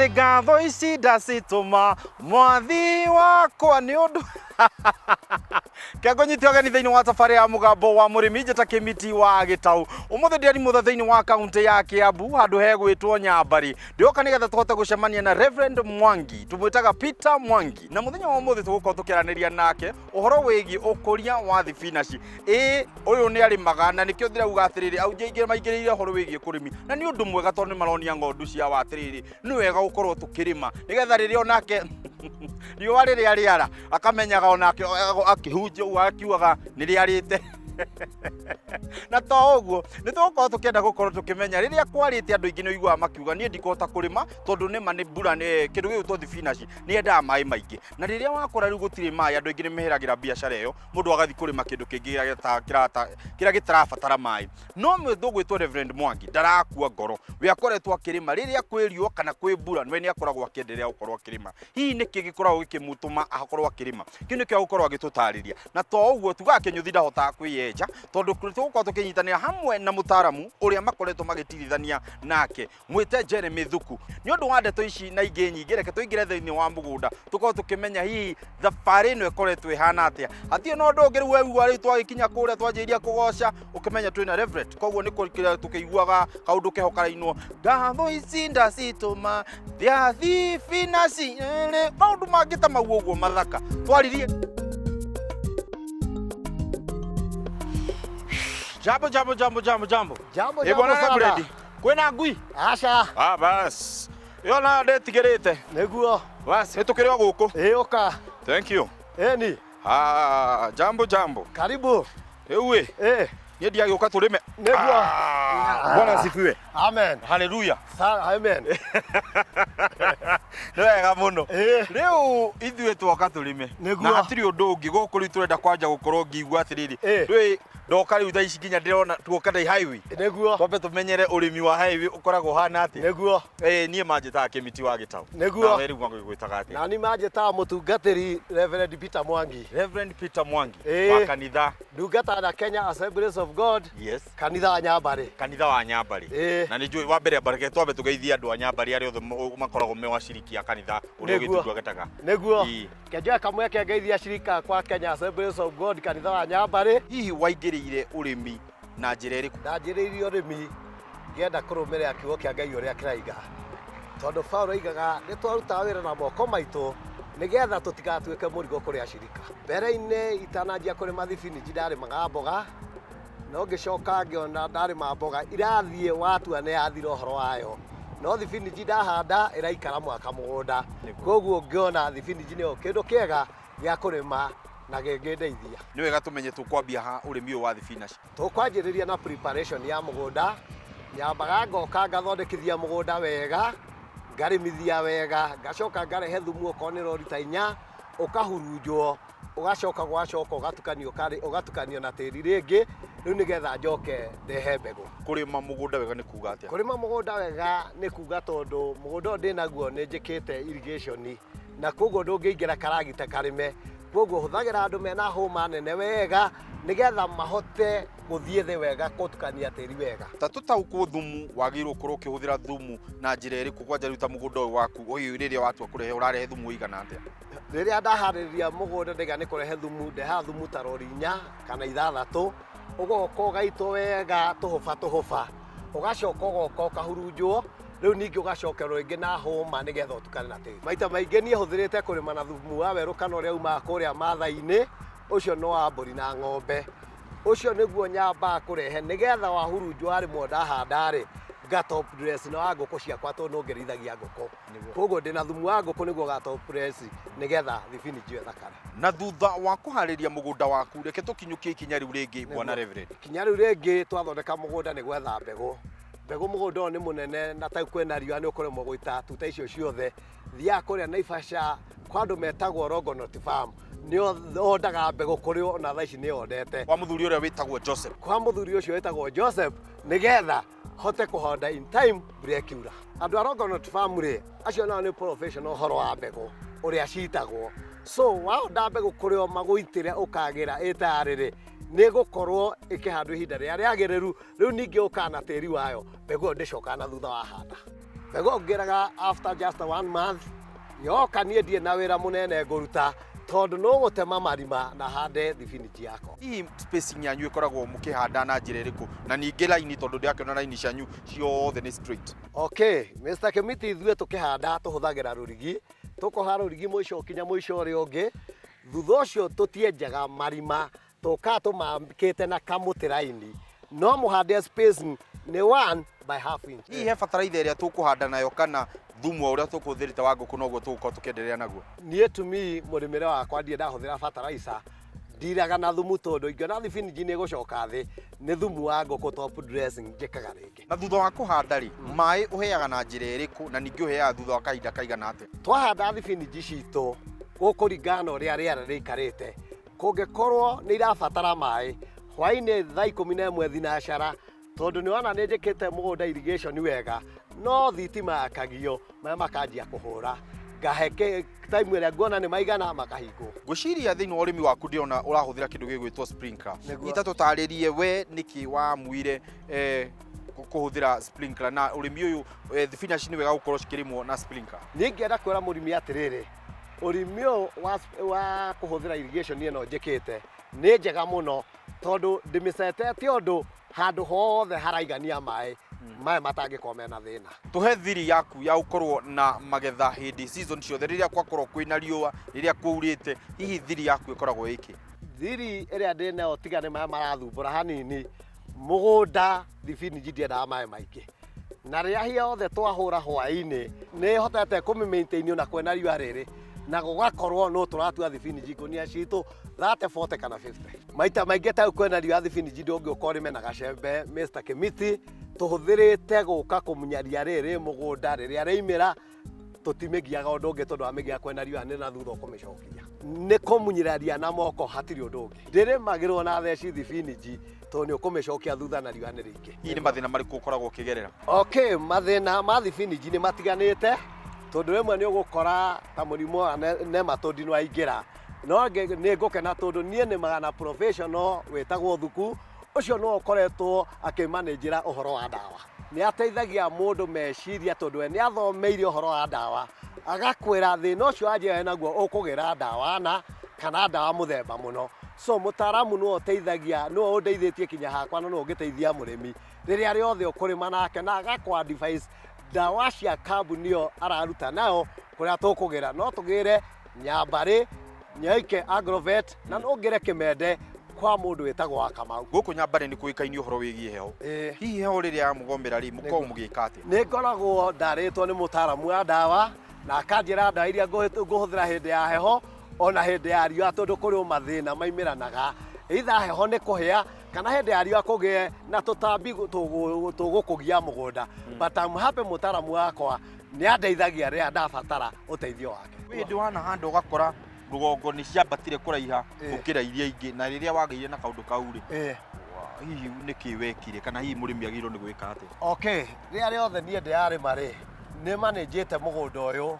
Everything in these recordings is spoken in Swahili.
ati ngatho ici ndacituma mwathi wakwa ni undu Kagonyiti ogani thiini wa safari ya mugambo wa murimi njeta kimiti wa Gitau umuthe ndiari muthe thiini wa kaunti ya Kiambu handu hegwitwo Nyambari ndioka nigetha tuhote gucemania na Reverend Mwangi tumwitaga Peter Mwangi na muthenya wa umuthe tugukorwo tukiraniria nake uhoro wigi ukuria wa thibinaci uyu ni arimaga na nikio ndirauga atiriri au njaingire maingirire uhoro wigi kurimi na ni undu mwega tondu maronia ngondu cia wa atiriri ni wega gukorwo tukirima nigetha riria onake riua riria riara akamenyaga onake akihunjia akiugaga ni riarite na to uguo ni tugukorwo tukienda gukorwo tukimenya riria kwarite andu ingi ni igua makiuga ni ndikota kurima tondu ni mani mbura ni kindu gitwo thibinaci ni endaga mai maingi na riria wakora riu gutire mai andu ingi ni meheragira biashara iyo mundu agathi kurima kindu kingi kira gitarabatara mai no mwithu gwitwo Reverend Mwangi ndarakua ngoro we akoretwo akirima riria kwiriuo kana kwi mbura we ni akoragwo akiendelea gukorwo akirima hihi ni kigikoragwo gikimutuma akorwo akirima kindu kia gukorwo agitutariria na to uguo tuga kenyuthi ndahota kwiyenja tondu tugukorwo tukinyitanira hamwe na mutaramu uria makoretwo magitirithania nake mwite Jeremy Thuku ni undu wa ndeto ici na ingi nyingi reke tuingire thiini wa mugunda tukorwo tukimenya hihi thabari ino ikoretwo ihana atia atie no ndu ngiru we wari twagikinya kuria twanjiria kugoca ukimenya twina Reverend koguo ni kurikira tukiguaga kaundu kehokarainwo ngatho ici ndacituma thia thibinaci maundu mangita mau uguo mathaka twaririe Jambo. Bwana Reverend. Kwena ngui? Acha. Bas. Yona ndetigirite. Neguo. Bas, hetukire guku. Oka. Thank you. Ni. Jambo. Karibu. Ewe. Ni dia gioka turime. Neguo. Bwana sifiwe. Amen. Hallelujah. Amen. Wega muno. Riu ithuĩ twoka turime. Na hatiri undu ungi guku riu turenda kwanja gukorwo ngiigua atiriri. Rĩu ndoka riu thaa ici nginya ndirona tuoka dai highway. Neguo. Twambe tumenyere urimi wa highway ukoragwo hana ati. Neguo. Nie manjitaga kimiti wa Gitau. Neguo. Na weri gwangu gwitaga ati. Na ni manjitaga mutungatiri Reverend Peter Mwangi. Reverend Peter Mwangi wa kanitha ndungata na Kenya Assemblies of God. Yes. Kanitha wa Nyambari. Kanitha wa Nyambari. Na ni njui wa mbere bareke twambe tugeithia andu a Nyambari ari othe makoragwo me washiriki ya kanitha uri gitugwa getaga. Neguo. Kenja kamwe ke geithia shirika kwa Kenya Assemblies of God kanitha wa Nyambari. Hihi waingirire urimi na njira iriku? Ndanjiririe urimi ngenda kurumirira kiugo kia Ngai uria kiraiga tondu Paulo aigaga ni twaruta wira na moko maitu nigetha tutigatuike murigo kuri ashirika mbere-ini itananjia kurima thibiniji ndarimaga mboga no ngicoka ngiona ndarima mboga irathie watua ni yathira uhoro wayo no thibiniji ndahanda iraikara mwaka mugunda koguo ngiona thibiniji ni kindu kiega gia kurima na gengedeithia ni wega tumenye tukwambia ha urimi wa thibinaci tukwanjiriria na preparation ya mugunda nyambaga ngoka ngathondekithia mugunda wega ngarimithia wega ngacoka ngarehe thumu okonero rita 4 ukahurunjwo ugacoka gwacoka ugatukanio na tiri ringi riu nigetha njoke ndehe mbegu kurima mugunda wega ni kuga atia kurima mugunda wega ni kuga tondu mugunda ndinaguo ni njikite irrigation na koguo ndungiingira karagita karime koguo huthagira andu mena homa nene wega nigetha mahote guthie the wega kutukania tiri wega ta tutauko thumu wagirwo korwo kihuthira thumu na njira iriku kwanja ruta mugunda waku uyu riria watua kurehe urarehe thumu igana atia riria ndahaririria mugunda ndiga ni kurehe thumu ndeha thumu ta rori 4 kana 6 ugoka ugaitwo wega tuhuba ugacoka ugoka ukahurunjwo riu ningi ugacokerwo ingi na homa nigetha utukane na tiri maita maingi nie huthirite kurima na thumu wa weru kana uria uma kuria Mathai-ini ucio no wa mburi na ng'ombe ucio niguo nyamba kurehe nigetha wahurunjwo ari mo ndahanda ri ga top dress na ngũkũ ciakwa to no ngerithagia ngũkũ koguo ndina thumu wa ngũkũ niguo ga top dress nigetha thibiniji thakara na thutha wa kuhariria mugunda waku reke tukinyukie ikinya riu ringi bwana Reverend ikinya riu ringi twathondeka mugunda ni gwetha mbegu mugunda ni munene na ta kwena riua ni ukoremwo guita tuta icio ciothe thia kuria Naivasha kwa andu metagwo Longonot Farm nio ondaga mbegu kurio na thaa ici ni ondete kwa muthuri uria witagwo Joseph kwa muthuri ucio witagwo Joseph nigetha hote kuhonda in time break ura andu a Longonot Farm ri acio nao ni professional horo wa mbegu uria citagwo so waonda mbegu kurio maguitire ukagira itariri ni gukorwo ikihandwo ihinda ria riagiriru riu ningi ukana tiri wayo mbegu ndicoka na thutha wa handa mbegũ ngĩraga after just 1 month yoka niĩ ndirĩ na wĩra mũnene ngũruta tondũ no gũtema marima na hande thibiniji yakwa. Hii spacing yanyu ĩkoragwo mũkĩhanda na njĩra ĩrĩkũ, na ningĩ laini tondũ ndĩrakĩona laini cianyu ciothe nĩ straight? Okay, Mr. Kimiti ithuĩ tũkĩhanda tũhũthagĩra rũrigi, tũkoha rũrigi mũico kinya mũico ũrĩa ũngĩ, thutha ũcio tũtienjaga marima, tũkaga tũmakĩte na kamũtĩ raini, no mũhande spacing nĩ 1 by half inch. Hihi he bataraitha ĩrĩa tũkũhanda nayo kana thumu ũrĩa tũkũhũthĩrĩte wa ngũkũ noguo tũgũkorwo tũkĩenderea naguo? Niĩ tumi mũrĩmĩre wakwa ndirĩ ndahũthĩra bataraitha, ndiraga na thumu tondũ ingĩona thibiniji nĩ ĩgũcoka thĩ, nĩ thumu wa ngũkũ top dressing njĩkaga rĩngĩ. Na thutha wa kũhanda rĩ, maĩ ũheaga na njĩra ĩrĩkũ na ningĩ ũheaga thutha wa kahinda kaigana atĩa? Twahanda thibiniji citũ gũkũringana na ũrĩa rĩera rĩikarĩte, kũngĩkorwo nĩ irabatara maĩ hwaĩ-inĩ thaa 11 thinacara, tondũ nĩ wona nĩ njĩkĩte mũgũnda irrigation wega, no thitima yakagio maĩ makanjia kũhũra, ngahe time ĩrĩa nguona nĩ maigana makahingwo. Ngwĩciria thĩinĩ wa ũrĩmi waku ndĩrona ũrahũthĩra kĩndũ gĩgwĩtwo sprinkler. Itatũtarĩrie we nĩkĩ wamuire kũhũthĩra sprinkler na ũrĩmi ũyũ thibinaci nĩ wega gũkorwo cikĩrĩmwo na sprinkler? Niĩ ngĩenda kwĩra mũrĩmi atĩrĩrĩ, ũrĩmi ũyũ wa kũhũthĩra irrigation ĩno njĩkĩte nĩ njega mũno tondũ ndĩmĩcetete ũndũ handũ hothe haraigania maĩ matangĩkorwo mena thĩna. Tũhe thiri yaku ya gũkorwo na magetha hĩndĩ season ciothe, rĩrĩa kwakorwo kwĩna riũa, rĩrĩa kwaurĩte, hihi thiri yaku ĩkoragwo ĩkĩ? Thiri ĩrĩa ndĩ nayo tiga nĩ maĩ marathumbũra hanini, mũgũnda thibiniji ndiendaga maĩ maingĩ, na rĩrĩa hiothe twahũra hwaĩ-inĩ nĩ hotete kũmĩ-maintain na kwĩna riũa rĩrĩ, na gũgakorwo no tũratua thibiniji ngũnia citũ 30, 40 kana 50. Maita maingĩ ta kwĩna riũa thibiniji ndũngĩũka ũrĩme na gacembe, Mr. Kimiti tũhũthĩrĩte gũka kũmunya ria rĩrĩ mũgũnda rĩrĩa rĩaimĩra, tũtimĩgiaga ũndũ ũngĩ tondũ wamĩgia kwĩna riũa nĩ na thutha ũkũmĩcokia. Nĩ kũmunyĩra ria na moko hatirĩ ũndũ ũngĩ. Ndĩrĩmagĩrwo na theci thibiniji tondũ nĩ ũkũmĩcokia thutha na riũa nĩ rĩingĩ. Hihi nĩ mathĩna marĩkũ ũkoragwo ũkĩgerera? Okay, mathĩna ma thibiniji nĩ matiganĩte tondũ rĩmwe nĩ ũgũkora ta mũrimũ wa nematode nĩ waingĩra, no nĩ ngũkena tondũ niĩ nĩmaga na professional wĩtagwo Thuku, ũcio no ũkoretwo akĩmanĩnjĩra ũhoro wa ndawa. Nĩ ateithagia mũndũ meciria tondũ we nĩ athomeire ũhoro wa ndawa, agakwĩra thĩna ũcio wanjia naguo ũkũgĩra ndawa kana ndawa mũthemba mũno. So mũtaaramu no ũteithagia, no ũndeithĩtie kinya hakwa na no ũngĩteithia mũrĩmi rĩrĩa rĩothe ũkũrĩma nake na agakwa advice ndawa cia kambuni ĩyo araruta nayo kũrĩa tũkũgĩra, no tũgĩre Nyambarĩ, Nyaike Agrovet na no ngĩre Kĩmende kwa mũndũ wĩtagwo wa Kamau. Gũkũ Nyambarĩ nĩ kũĩkaine ũhoro wĩgiĩ heho. Hihi heho rĩrĩa yamũgomera rĩ mũkoragwo mũgĩka atĩa? Nĩ ngoragwo ndarĩtwo nĩ mũtaaramu wa ndawa na akanjĩra ndawa iria ngũhũthĩra hĩndĩ ya heho ona hĩndĩ ya riũa tondũ kũrĩ mathĩna maimĩranaga, either heho nĩ kũhĩa kana hĩndĩ ya riũa kũgĩe na tũtambi tũgũkũgia mũgũnda. But I'm happy mũtaaramu wakwa nĩ andeithagia rĩrĩa ndabatara ũteithio wake. Hĩndĩ wanahanda ũgakora rũgongo nĩ ciambatire kũraiha gũkĩra iria ingĩ, na rĩrĩa wagĩire na kaũndũ kau rĩ, hihi nĩkĩ wekire kana hihi mũrĩmi agĩrĩirwo nĩ gwĩka atĩa? Okay, rĩrĩa rĩothe niĩ ndĩrarĩma rĩ, nĩ manĩnjĩte mũgũnda ũyũ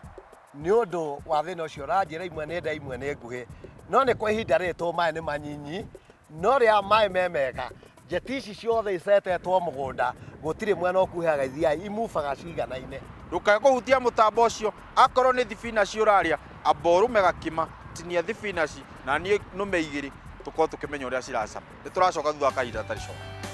nĩ ũndũ wa thĩna ũcio ũranjĩra imwe nĩ nda imwe nĩ nguhĩ, no nĩ kwa ihinda rĩrĩ maĩ nĩ manyinyi, no rĩrĩa maĩ me mega njeti ici ciothe icetetwo mũgũnda gũtirĩ mwena ũkuhĩaga ithiai imubaga ciganaine. Ndũkae kũhutia mũtambo ũcio, akorwo nĩ thibinaci ũrarĩa amba ũrũme gakima, tinia thibinaci na niĩ nũme igĩrĩ tũkorwo tũkĩmenya ũrĩa ciracama. Nĩ tũracoka thutha wa kahinda gatarĩ coka.